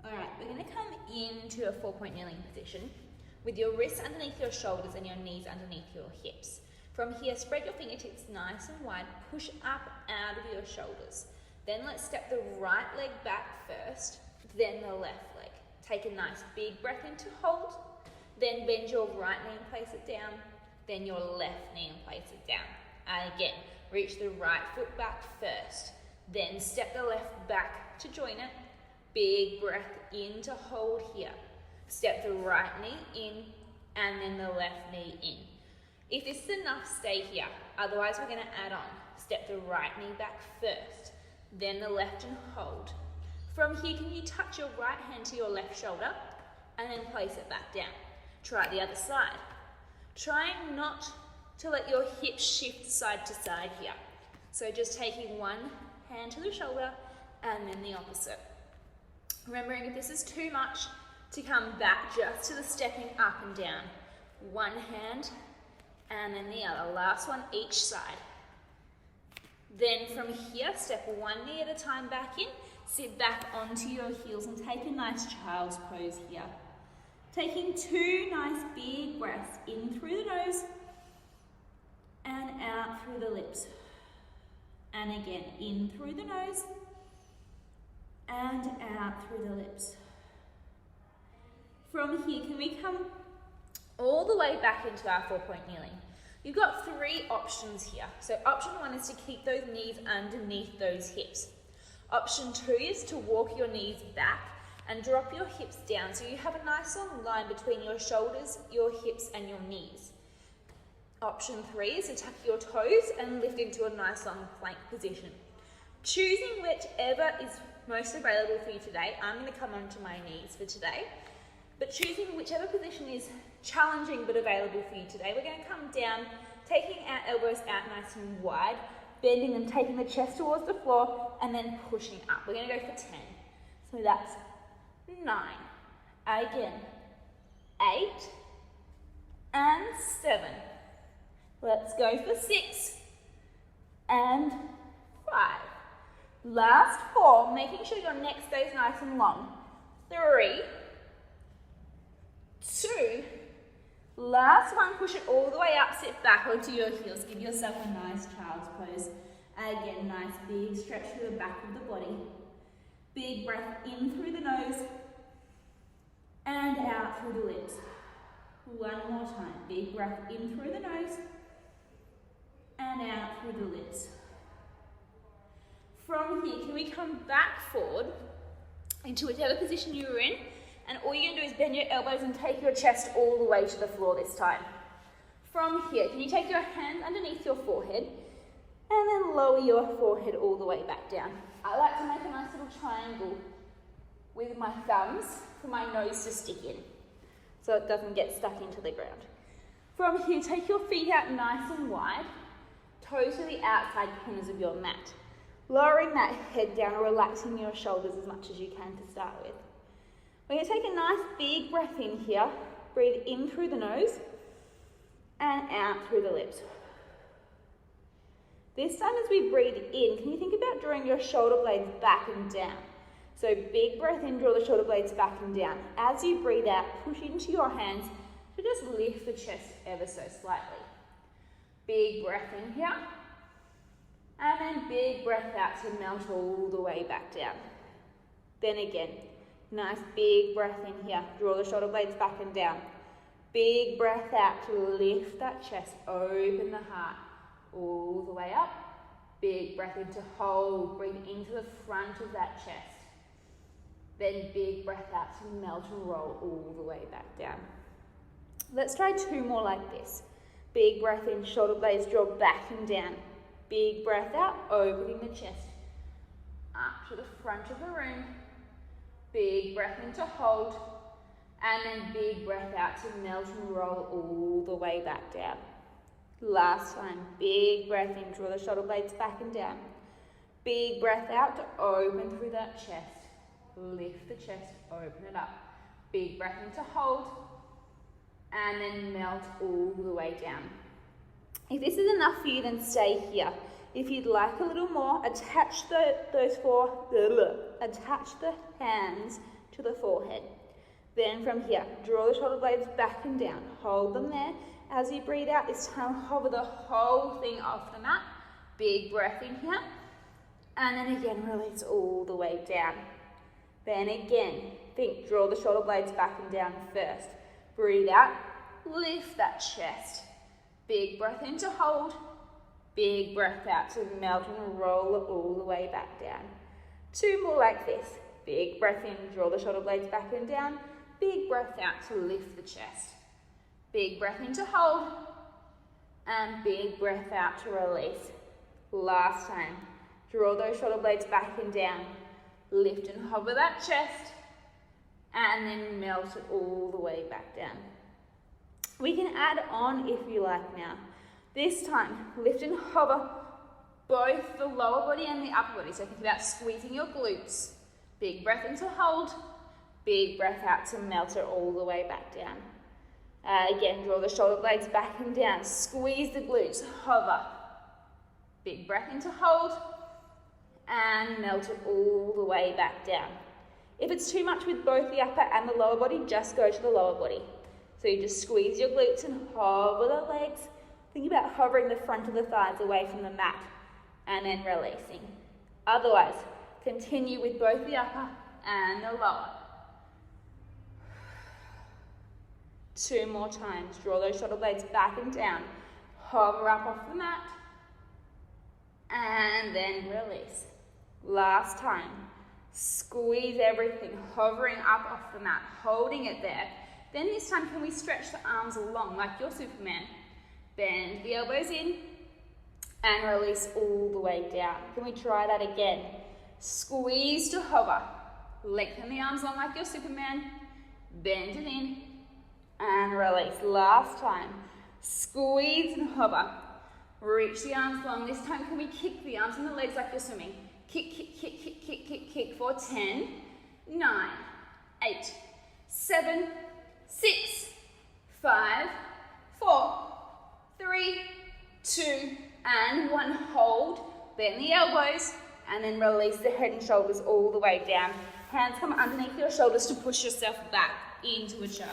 All right, we're going to come into a 4-point kneeling position with your wrists underneath your shoulders and your knees underneath your hips. From here, spread your fingertips nice and wide, push up out of your shoulders. Then let's step the right leg back first, then the left leg. Take a nice big breath in to hold, then bend your right knee and place it down, then your left knee and place it down. And again, reach the right foot back first, then step the left back to join it. Big breath in to hold here. Step the right knee in and then the left knee in. If this is enough, stay here. Otherwise, we're going to add on. Step the right knee back first, then the left and hold. From here, can you touch your right hand to your left shoulder and then place it back down? Try the other side. Trying not to let your hips shift side to side here. So just taking one hand to the shoulder and then the opposite. Remembering if this is too much, to come back just to the stepping up and down. One hand and then the other. Last one each side. Then from here, step one knee at a time back in. Sit back onto your heels and take a nice child's pose here. Taking two nice big breaths in through the nose and out through the lips. And again, in through the nose and out through the lips. From here, can we come all the way back into our 4-point kneeling? You've got 3 options here. So option 1 is to keep those knees underneath those hips. Option 2 is to walk your knees back and drop your hips down so you have a nice long line between your shoulders, your hips and your knees. Option 3 is to tuck your toes and lift into a nice long plank position. Choosing whichever is most available for you today. I'm going to come onto my knees for today. But choosing whichever position is challenging but available for you today, we're going to come down, taking our elbows out nice and wide, bending and taking the chest towards the floor, and then pushing up. We're going to go for 10. So that's 9. Again, 8 and 7. Let's go for 6 and 5. Last 4, making sure your neck stays nice and long. 3, 2, last one, push it all the way up, sit back onto your heels. Give yourself a nice child's pose. Again, nice big stretch through the back of the body. Big breath in through the nose and out through the lips. One more time. Big breath in through the nose and out through the lips. From here, can we come back forward into whichever position you were in, and all you're going to do is bend your elbows and take your chest all the way to the floor this time. From here, can you take your hands underneath your forehead and then lower your forehead all the way back down. I like to make a nice little triangle with my thumbs for my nose to stick in so it doesn't get stuck into the ground. From here, take your feet out nice and wide, toes to the outside corners of your mat. Lowering that head down or relaxing your shoulders as much as you can to start with. We're going to take a nice big breath in here. Breathe in through the nose and out through the lips. This time as we breathe in, can you think about drawing your shoulder blades back and down? So big breath in, draw the shoulder blades back and down. As you breathe out, push into your hands to just lift the chest ever so slightly. Big breath in here. And then big breath out to melt all the way back down. Then again, nice big breath in here. Draw the shoulder blades back and down. Big breath out to lift that chest, open the heart all the way up. Big breath in to hold, breathe into the front of that chest. Then big breath out to melt and roll all the way back down. Let's try 2 more like this. Big breath in, shoulder blades draw back and down. Big breath out, opening the chest up to the front of the room. Big breath in to hold. And then big breath out to melt and roll all the way back down. Last time, big breath in, draw the shoulder blades back and down. Big breath out to open through that chest. Lift the chest, open it up. Big breath in to hold. And then melt all the way down. If this is enough for you, then stay here. If you'd like a little more, attach the hands to the forehead. Then from here, draw the shoulder blades back and down. Hold them there. As you breathe out, this time hover the whole thing off the mat. Big breath in here. And then again, release all the way down. Then again, think, draw the shoulder blades back and down first. Breathe out, lift that chest. Big breath in to hold. Big breath out to melt and roll it all the way back down. 2 more like this. Big breath in, draw the shoulder blades back and down. Big breath out to lift the chest. Big breath in to hold. And big breath out to release. Last time. Draw those shoulder blades back and down. Lift and hover that chest. And then melt it all the way back down. We can add on if you like now. This time, lift and hover both the lower body and the upper body. So think about squeezing your glutes. Big breath in to hold. Big breath out to melt it all the way back down. Again, draw the shoulder blades back and down. Squeeze the glutes, hover. Big breath in to hold. And melt it all the way back down. If it's too much with both the upper and the lower body, just go to the lower body. So you just squeeze your glutes and hover the legs. Think about hovering the front of the thighs away from the mat and then releasing. Otherwise, continue with both the upper and the lower. 2 more times. Draw those shoulder blades back and down. Hover up off the mat. And then release. Last time. Squeeze everything, hovering up off the mat, holding it there. Then this time, can we stretch the arms long like your Superman? Bend the elbows in and release all the way down. Can we try that again? Squeeze to hover. Lengthen the arms long like your Superman. Bend it in and release. Last time. Squeeze and hover. Reach the arms long. This time, can we kick the arms and the legs like you're swimming? Kick, kick, kick, kick, kick, kick, kick for 10, 9, 8, 7, 6, 5, 4, 3, 2, and 1. Hold. Bend the elbows and then release the head and shoulders all the way down. Hands come underneath your shoulders to push yourself back into a chub.